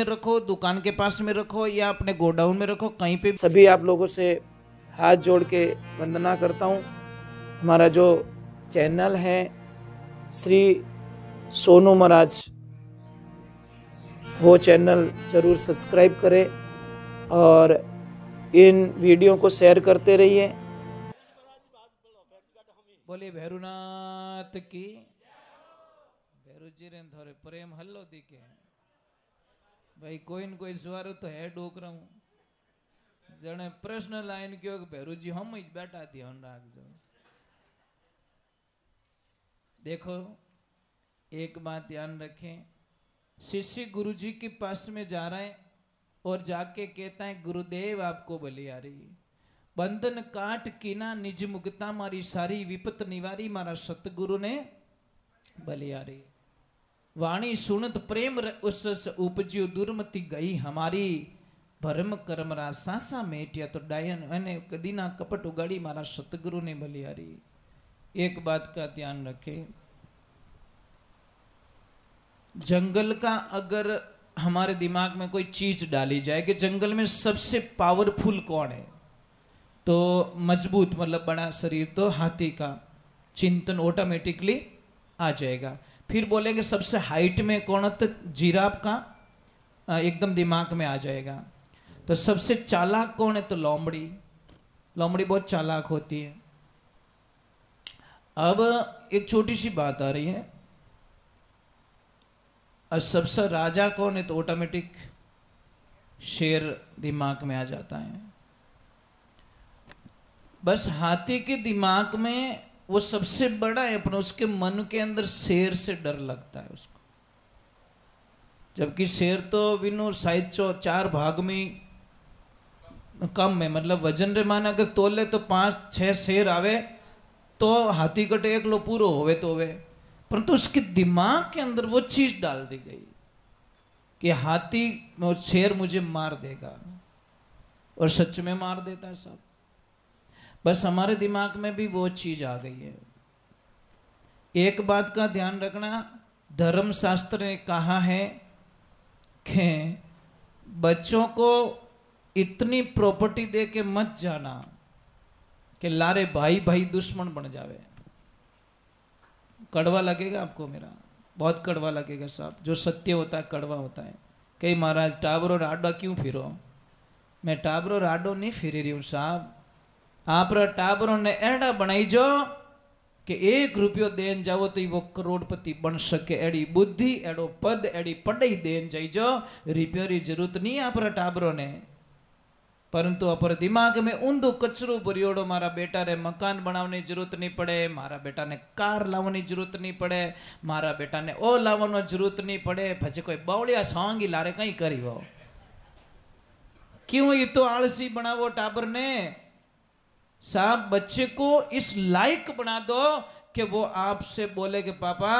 रखो, दुकान के पास में रखो या अपने गोडाउन में रखो, कहीं पे। सभी आप लोगों से हाथ जोड़ के वंदना करता हूँ। हमारा जो चैनल है श्री सोनू महाराज, वो चैनल जरूर सब्सक्राइब करें और इन वीडियो को शेयर करते रहिए। बोले भैरुनाथ की। भैरुजी रे थोड़े प्रेम हल्लो दिखे भाई, कोई न कोई सवार तो है डोकरा हूं जने प्रश्न लाइन क्यों कि भैरुजी हम ही बैठा ध्यान राख जो। देखो एक बात ध्यान रखें, शिष्य गुरुजी के पास में जा रहा है और जाके कहता है गुरुदेव आपको बलि आ रही, बंधन काट कीना निज मुक्ता मारी सारी विपत निवारी, मारा सतगुरु ने बलि आ रही। वाणी सुनत प्रेम उस उपज्यो दुर्मति गई हमारी, भरम कर्म रा सासा मेटिया तो डायन अने कदीना कपट उगाड़ी, मारा सतगुरु ने बलि आ रही। एक बात का ध्यान रखें, जंगल का अगर हमारे दिमाग में कोई चीज डाली जाए कि जंगल में सबसे पावरफुल कौन है, तो मजबूत मतलब बड़ा शरीर तो हाथी का चिंतन ऑटोमेटिकली आ जाएगा। फिर बोलेंगे सबसे हाइट में कौन है, तो जिराफ का एकदम दिमाग में आ जाएगा। तो सबसे चालाक कौन है, तो लोमड़ी, लोमड़ी बहुत चालाक होती है। अब एक छोटी सी बात आ रही है, और सबसे राजा कौन है, तो ऑटोमेटिक शेर दिमाग में आ जाता है। बस हाथी के दिमाग में वो सबसे बड़ा है, अपना उसके मन के अंदर शेर से डर लगता है उसको। जबकि शेर तो विनो शायद 4 भाग में कम है, मतलब वजन रे मान अगर तोले तो 5-6 शेर आवे तो हाथी कटे एक लो पूरो होवे तो होवे, परंतु उसके दिमाग के अंदर वो चीज डाल दी गई कि हाथी और शेर मुझे मार देगा, और सच में मार देता है सब। बस हमारे दिमाग में भी वो चीज आ गई है। एक बात का ध्यान रखना, धर्म शास्त्र ने कहा है कि बच्चों को इतनी प्रॉपर्टी दे के मत जाना कि लारे भाई भाई दुश्मन बन जावे। कड़वा लगेगा आपको मेरा, बहुत कड़वा लगेगा साहब, जो सत्य होता है कड़वा होता है। कई महाराज टाबरो राडा क्यों फिरो, मैं टाबरो राडो नहीं फिरी रही हूँ साहब, आप टाबरों ने एड़ा बनाई जो कि 1 रुपयो देन जाओ तो वो करोड़पति बन सके, एड़ी बुद्धि एड़ो पद एड़ी पढ़ाई देन जाई जो, रुपयो री जरूरत नहीं आप टाबरों ने, परंतु अपर दिमाग में ऊंधो कचरो भरियोड़ो, मारा बेटा रे मकान बनावनी जरूरत नहीं पड़े, मारा बेटा ने कार लावनी जरूरत नहीं पड़े, मारा बेटा ने ओ लावनो जरूरत नहीं पड़े, भजे कोई बावड़िया सांगी लारे कहीं करी वो क्यों, ये तो आलसी बनावो टाबर ने साहब। बच्चे को इस लायक बना दो कि वो आपसे बोले कि पापा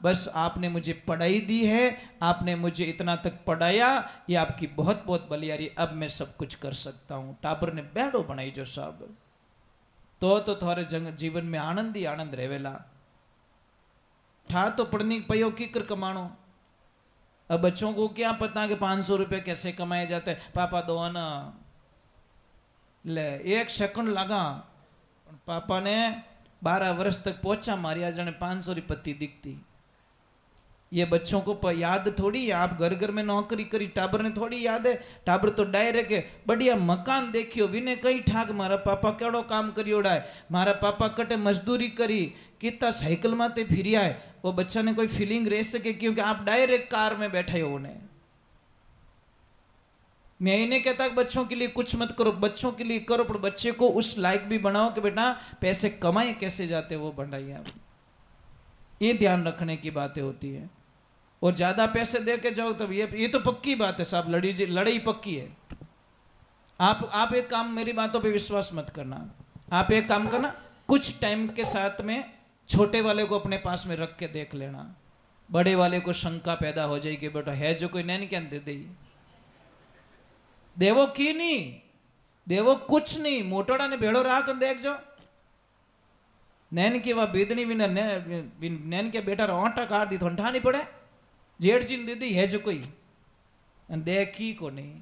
बस आपने मुझे पढ़ाई दी है, आपने मुझे इतना तक पढ़ाया, ये आपकी बहुत बहुत बलियारी, अब मैं सब कुछ कर सकता हूँ। टाबर ने बैडो बनाई जो साहब, तो थोड़े जीवन में आनंद ही आनंद रहेला। ठा तो पढ़नी पयो की कर कमानो। अब बच्चों को क्या पता कि 500 रुपये कैसे कमाए जाते हैं, पापा दो ना ले 1 सेकंड लगा, पापा ने 12 वर्ष तक पोछा मारिया जाने 500 पत्ती दिखती। ये बच्चों को याद थोड़ी, आप घर घर में नौकरी करी, टाबर ने थोड़ी याद है। टाबर तो डायरेक्ट है बढ़िया मकान देखियो विने कई ठाक मारा पापा केड़ो काम करियोड़ा है, मारा पापा कटे मजदूरी करी, कितना साइकिल माते फिरिया है, वो बच्चा ने कोई फीलिंग रह सके, क्योंकि आप डायरेक्ट कार में बैठे हो उन्हें। मैं ही नहीं कहता कि बच्चों के लिए कुछ मत करो, बच्चों के लिए करो, पर बच्चे को उस लायक भी बनाओ कि बेटा पैसे कमाए कैसे जाते वो बढ़ाइए आप। ये ध्यान रखने की बातें होती है। और ज्यादा पैसे दे के जाओ तब ये तो पक्की बात है साहब, लड़ाई पक्की है। आप एक काम, मेरी बातों पे विश्वास मत करना, आप एक काम करना, कुछ टाइम के साथ में छोटे वाले को अपने पास में रख के देख लेना, बड़े वाले को शंका पैदा हो जाएगी बेटा है जो कोई नैन क्या दे दे, देवो की नहीं देवो कुछ नहीं, मोटोड़ा ने भेड़ो राख देख जो नैन की वह बेदनी भी नैन के बेटा रोटा काट दी तो नहीं पड़े, जेठ जी दीदी है जो कोई देखी को नहीं।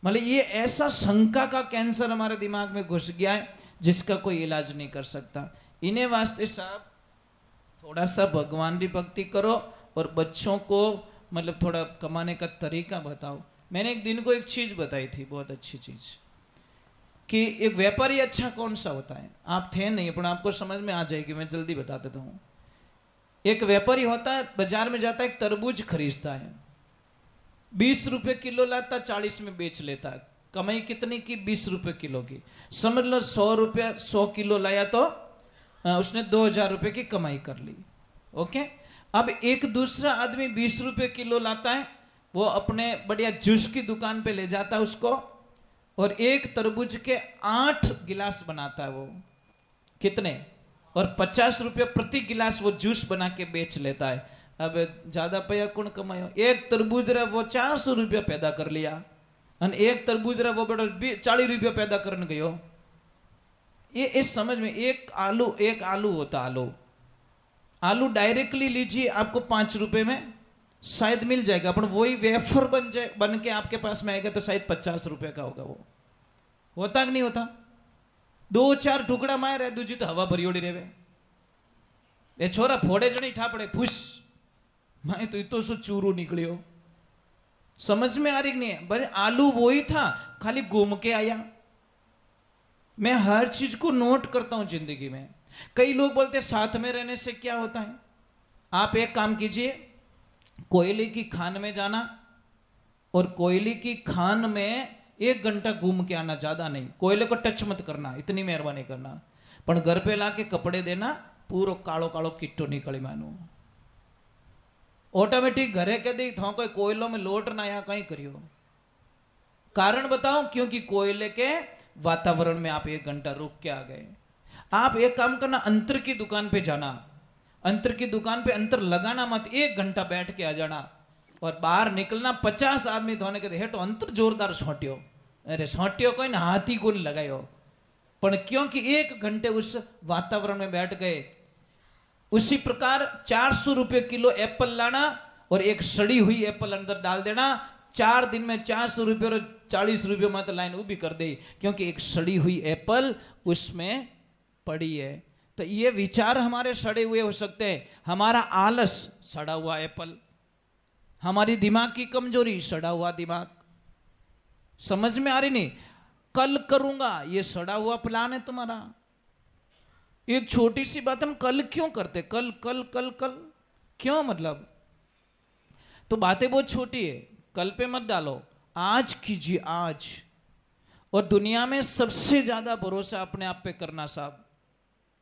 मतलब ये ऐसा शंका का कैंसर हमारे दिमाग में घुस गया है जिसका कोई इलाज नहीं कर सकता। इन्हें वास्ते साहब थोड़ा सा भगवान की भक्ति करो और बच्चों को मतलब थोड़ा कमाने का तरीका बताओ। मैंने एक दिन को एक चीज बताई थी, बहुत अच्छी चीज, कि एक व्यापारी अच्छा कौन सा होता है। आप थे नहीं पर आपको समझ में आ जाएगी, मैं जल्दी बता देता हूँ। एक व्यापारी होता है, बाजार में जाता है, एक तरबूज खरीदता है, 20 रुपए किलो लाता, 40 में बेच लेता है। कमाई कितनी की? 20 रुपए किलो की। समझ लो 100 रुपया 100 किलो लाया तो उसने 2000 रुपए की कमाई कर ली। ओके। अब एक दूसरा आदमी 20 रुपए किलो लाता है, वो अपने बढ़िया जूस की दुकान पे ले जाता है उसको, और एक तरबूज के 8 गिलास बनाता है। वो कितने? और 50 रुपये प्रति गिलास वो जूस बना के बेच लेता है। अब ज्यादा पैसा कौन कमायो? एक तरबूज रहा वो 400 रुपया पैदा कर लिया, और एक तरबूज रहा वो बड़ा 40 रुपया पैदा करने गयो। ये इस समझ में एक आलू होता, आलू डायरेक्टली लीजिए आपको 5 रुपए में शायद मिल जाएगा, पर वही वेफर बन के आपके पास में आएगा तो शायद 50 रुपए का होगा। वो होता कि नहीं होता? 2-4 टुकड़ा मार रहे, दूजी तो हवा भरियोड़ी रेवे। ये छोरा फोड़े जनी ठा पड़े फुस, मैं तो इतो सो चूरू निकलियो। समझ में आ रही नहीं है? बस आलू वही था, खाली घूम के आया। मैं हर चीज को नोट करता हूं जिंदगी में। कई लोग बोलते साथ में रहने से क्या होता है। आप एक काम कीजिए, कोयले की खान में जाना और कोयले की खान में 1 घंटा घूम के आना, ज्यादा नहीं। कोयले को टच मत करना, इतनी मेहरबानी करना। पर घर पे लाके कपड़े देना, पूरो कालो कालो किट्टो निकली मानो। ऑटोमेटिक घरे के दी थो कोई कोयलों में लोट ना या कहीं करियो। कारण बताओ, क्योंकि कोयले के वातावरण में आप 1 घंटा रुक के आ गए। आप एक काम करना, अंतर की दुकान पे जाना, अंतर की दुकान पे अंतर लगाना मत, 1 घंटा बैठ के आ जाना और बाहर निकलना। 50 आदमी धोने के हेठो अंतर जोरदार सोटियो, अरे सोटियो कोई ना हाथी को नहीं लगायो, पर क्योंकि 1 घंटे उस वातावरण में बैठ गए। उसी प्रकार 400 रुपये किलो एप्पल लाना और एक सड़ी हुई एप्पल अंदर डाल देना। 4 दिन में 400 रुपये और 40 रुपये में तो लाइन ऊभी कर दे, क्योंकि एक सड़ी हुई एप्पल उसमें पड़ी है। तो ये विचार हमारे सड़े हुए हो सकते हैं। हमारा आलस सड़ा हुआ एप्पल, हमारी दिमाग की कमजोरी सड़ा हुआ दिमाग। समझ में आ रही नहीं? कल करूंगा, ये सड़ा हुआ प्लान है तुम्हारा। एक छोटी सी बात हम कल क्यों करते? कल कल कल कल क्यों? मतलब तो बातें बहुत छोटी है, कल पे मत डालो, आज कीजिए आज। और दुनिया में सबसे ज्यादा भरोसा अपने आप पे करना साहब।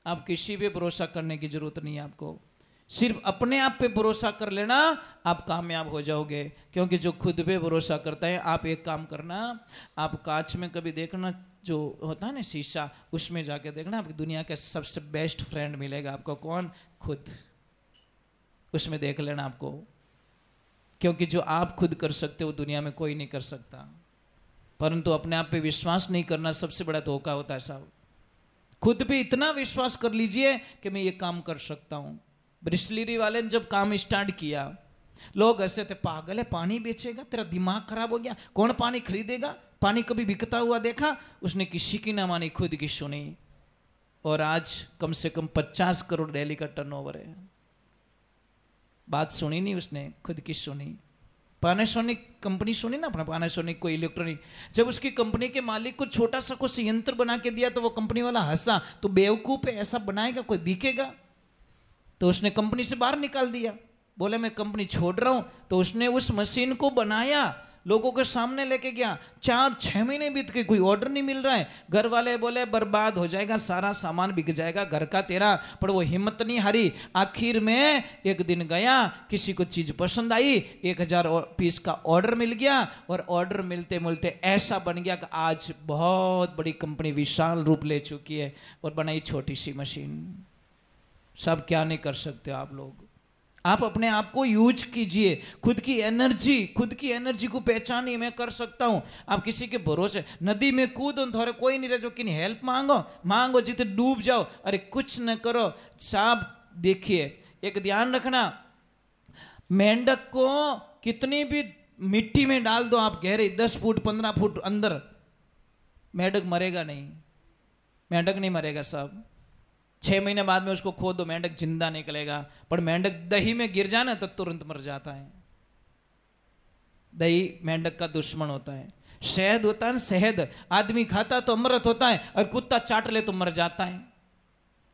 आप किसी पे भरोसा करने की जरूरत नहीं है आपको, सिर्फ अपने आप पे भरोसा कर लेना, आप कामयाब हो जाओगे। क्योंकि जो खुद पे भरोसा करता है, आप एक काम करना, आप कांच में कभी देखना, जो होता है ना शीशा, उसमें जाके देखना, आपकी दुनिया का सबसे बेस्ट फ्रेंड मिलेगा आपको। कौन? खुद। उसमें देख लेना आपको, क्योंकि जो आप खुद कर सकते हो दुनिया में कोई नहीं कर सकता। परंतु अपने आप पे विश्वास नहीं करना सबसे बड़ा धोखा होता है साहब। खुद पे इतना विश्वास कर लीजिए कि मैं ये काम कर सकता हूं। ब्रिस्लरी वाले ने जब काम स्टार्ट किया, लोग ऐसे थे, पागल है, पानी बेचेगा, तेरा दिमाग खराब हो गया, कौन पानी खरीदेगा, पानी कभी बिकता हुआ देखा? उसने किसी की ना मानी, खुद की सुनी, और आज कम से कम 50 करोड़ डेली का टर्नओवर है। बात सुनी नहीं उसने, खुद की सुनी। पैनासोनिक कंपनी सुनी ना, अपना पैनासोनिक को इलेक्ट्रॉनिक, जब उसकी कंपनी के मालिक को छोटा सा कुछ यंत्र बना के दिया तो वो कंपनी वाला हंसा, तो बेवकूफ है, ऐसा बनाएगा कोई, बिकेगा? तो उसने कंपनी से बाहर निकाल दिया, बोले मैं कंपनी छोड़ रहा हूं। तो उसने उस मशीन को बनाया, लोगों के सामने लेके गया, 4-6 महीने बीत के कोई ऑर्डर नहीं मिल रहा है। घर वाले बोले बर्बाद हो जाएगा, सारा सामान बिक जाएगा घर का तेरा, पर वो हिम्मत नहीं हारी। आखिर में एक दिन गया, किसी को चीज पसंद आई, 1000 पीस का ऑर्डर मिल गया, और ऑर्डर मिलते मिलते ऐसा बन गया कि आज बहुत बड़ी कंपनी विशाल रूप ले चुकी है, और बनाई छोटी सी मशीन। सब क्या नहीं कर सकते आप लोग। आप अपने आप को यूज कीजिए, खुद की एनर्जी को पहचानिए, मैं कर सकता हूं। आप किसी के भरोसे नदी में कूदो, थोड़े कोई नहीं रहे जो कि हेल्प मांगो जितने डूब जाओ, अरे कुछ न करो साहब। देखिए एक ध्यान रखना, मेंढक को कितनी भी मिट्टी में डाल दो आप गहरे 10 फुट 15 फुट अंदर, मेंढक मरेगा नहीं, मेंढक नहीं मरेगा साहब। 6 महीने बाद में उसको खोदो, मेंढक जिंदा निकलेगा। पर मेंढक दही में गिर जाए ना तो तुरंत मर जाता है। दही मेंढक का दुश्मन होता है। शहद होता है ना, शहद आदमी खाता तो अमृत होता है, और कुत्ता चाट ले तो मर जाता है।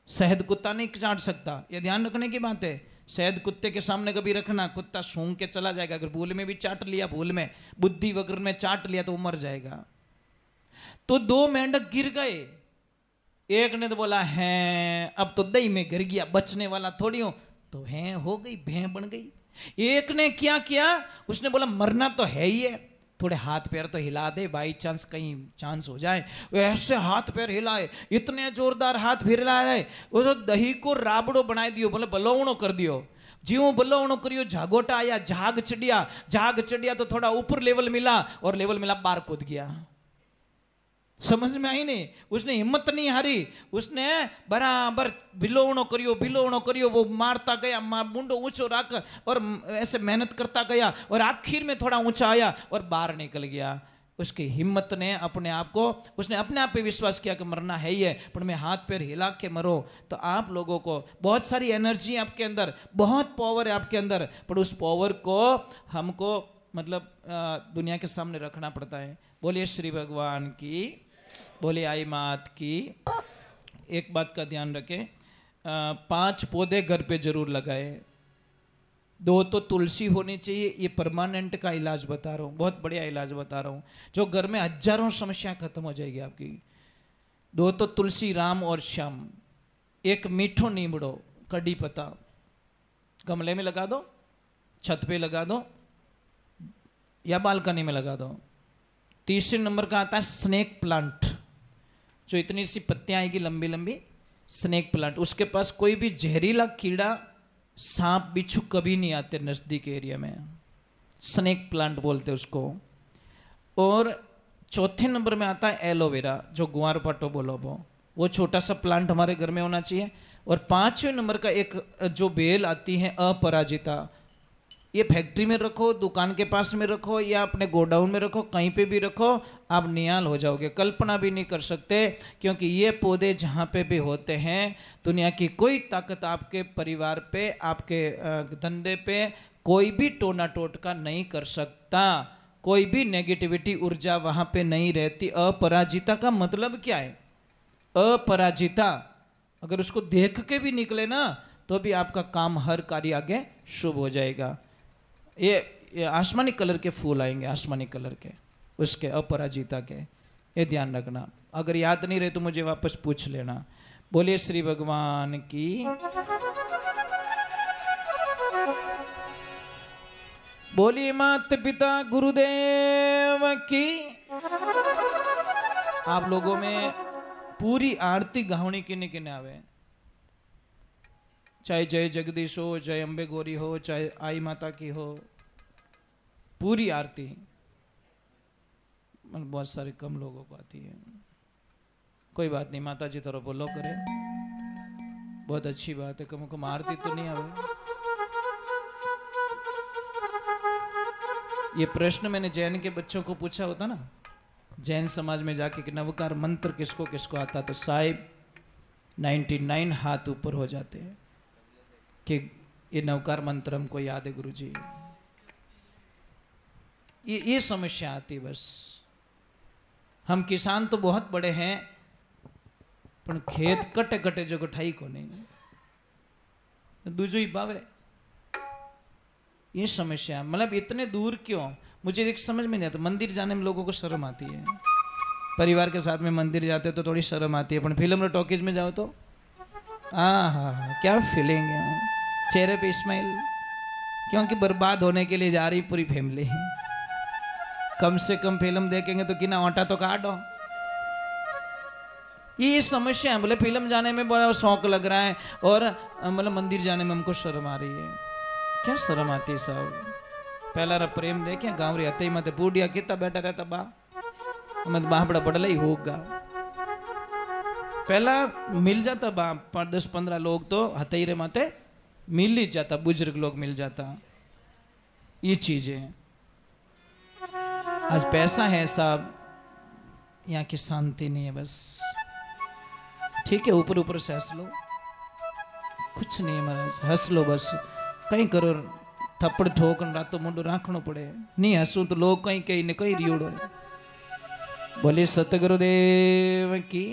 शहद कुत्ता नहीं चाट सकता, यह ध्यान रखने की बात है। शहद कुत्ते के सामने कभी रखना, कुत्ता सूंघ के चला जाएगा। अगर भूल में भी चाट लिया, भूल में बुद्धि वगैरह में चाट लिया तो वो मर जाएगा। तो 2 मेंढक गिर गए। एक ने तो बोला है अब तो दही में गिर गया, बचने वाला थोड़ी हो, तो है हो गई, भैं बन गई। एक ने क्या किया, उसने बोला मरना तो है ही है, थोड़े हाथ पैर तो हिला दे, बाई चांस कहीं चांस हो जाए। वो ऐसे हाथ पैर हिलाए, इतने जोरदार हाथ फिर रहे, वो तो दही को राबड़ो बनाई दियो, बोले बलौणो कर दियो। जीव बलौणो करियो, झागोटा आया, झाग चढ़िया तो थोड़ा ऊपर लेवल मिला, और लेवल मिला बाहर कूद गया। समझ में आई नहीं, उसने हिम्मत नहीं हारी, उसने बराबर बिलोवणो करियो, वो मारता गया, मुंडो ऊंचो रख और ऐसे मेहनत करता गया, और आखिर में थोड़ा ऊंचा आया और बाहर निकल गया। उसकी हिम्मत ने अपने आप को, उसने अपने आप पे विश्वास किया कि मरना है ही है, पर मैं हाथ पैर हिला के मरो। तो आप लोगों को बहुत सारी एनर्जी आपके अंदर, बहुत पावर है आपके अंदर, पर उस पावर को हमको मतलब दुनिया के सामने रखना पड़ता है। बोलिए श्री भगवान की, बोले आई मात की। एक बात का ध्यान रखें, 5 पौधे घर पे जरूर लगाए। 2 तो तुलसी होनी चाहिए, ये परमानेंट का इलाज बता रहा हूँ, बहुत बढ़िया इलाज बता रहा हूँ, जो घर में हजारों समस्या खत्म हो जाएगी आपकी। 2 तो तुलसी, राम और श्याम। 1 मीठो नींबड़ो, कड़ी पत्ता, गमले में लगा दो, छत पे लगा दो, या बालकनी में लगा दो। 3 नंबर का आता है स्नेक प्लांट, जो इतनी सी पत्तियां आएगी लंबी लंबी, स्नेक प्लांट। उसके पास कोई भी जहरीला कीड़ा, सांप बिच्छू कभी नहीं आते नजदीक एरिया में, स्नेक प्लांट बोलते उसको। और 4 नंबर में आता है एलोवेरा, जो गुआर पाटो बोलो वो छोटा सा प्लांट हमारे घर में होना चाहिए। और 5वें नंबर का एक जो बेल आती है अपराजिता, ये फैक्ट्री में रखो, दुकान के पास में रखो, या अपने गोडाउन में रखो, कहीं पे भी रखो, आप निहाल हो जाओगे, कल्पना भी नहीं कर सकते। क्योंकि ये पौधे जहाँ पे भी होते हैं, दुनिया की कोई ताकत आपके परिवार पे, आपके धंधे पे कोई भी टोना टोटका नहीं कर सकता, कोई भी नेगेटिविटी ऊर्जा वहाँ पे नहीं रहती। अपराजिता का मतलब क्या है? अपराजिता, अगर उसको देख के भी निकले ना तो भी आपका काम, हर कार्य आगे शुभ हो जाएगा। ये आसमानी कलर के फूल आएंगे, आसमानी कलर के, उसके अपराजिता के, ये ध्यान रखना। अगर याद नहीं रहे तो मुझे वापस पूछ लेना। बोलिए श्री भगवान की। बोलिए माता पिता गुरुदेव की। आप लोगों में पूरी आरती गावनी किने किने आवे, चाहे जय जगदीश हो, जय अम्बे गौरी हो, चाहे आई माता की हो, पूरी आरती बहुत सारे कम लोगों को आती है। कोई बात नहीं, माता जी तरफ बोलो करे, बहुत अच्छी बात है। कम कम आरती तो नहीं आवे। ये प्रश्न मैंने जैन के बच्चों को पूछा होता ना, जैन समाज में जाके कि नवकार मंत्र किसको किसको आता, तो साहिब 99 हाथ ऊपर हो जाते हैं कि ये नवकार मंत्र हमको याद है गुरुजी। ये समस्या आती बस। हम किसान तो बहुत बड़े हैं, पर खेत कटे कटे जो गठाई को नहीं दूजो ही पावे। ये समस्या, मतलब इतने दूर क्यों, मुझे एक समझ में नहीं आता। मंदिर जाने में लोगों को शर्म आती है, परिवार के साथ में मंदिर जाते तो थोड़ी शर्म आती है, पर फिल्म और टॉकीज में जाओ तो हाँ क्या फीलिंग है, चेहरे पे स्माइल, क्योंकि बर्बाद होने के लिए जा रही पूरी फैमिली। कम से कम फिल्म देखेंगे तो किना आटा तो काटो। ये समस्या है, बोले फिल्म जाने में बड़ा शौक लग रहा है और मतलब मंदिर जाने में हमको शर्म आ रही है। क्या शर्म आती है साहब? पहला रा प्रेम देखे गाँव रे हते मत बूढ़िया कितना बैठा रहता बा मत बापड़ा बड़ला ही होगा। पहला मिल जाता बा 10-15 लोग तो हते रे माते मिल ही जाता, बुजुर्ग लोग मिल जाता। ये चीजें आज पैसा है साहब, यहाँ की शांति नहीं है बस। ठीक है, ऊपर ऊपर से हंस लो, कुछ नहीं है महाराज, हंस लो बस। कहीं करो थप्पड़ ठोक रातो मुंडो राखनो पड़े, नहीं हंसू तो लोग कहीं कहीं ने कहीं रियोड़ो है। बोले सतगुरुदेव की।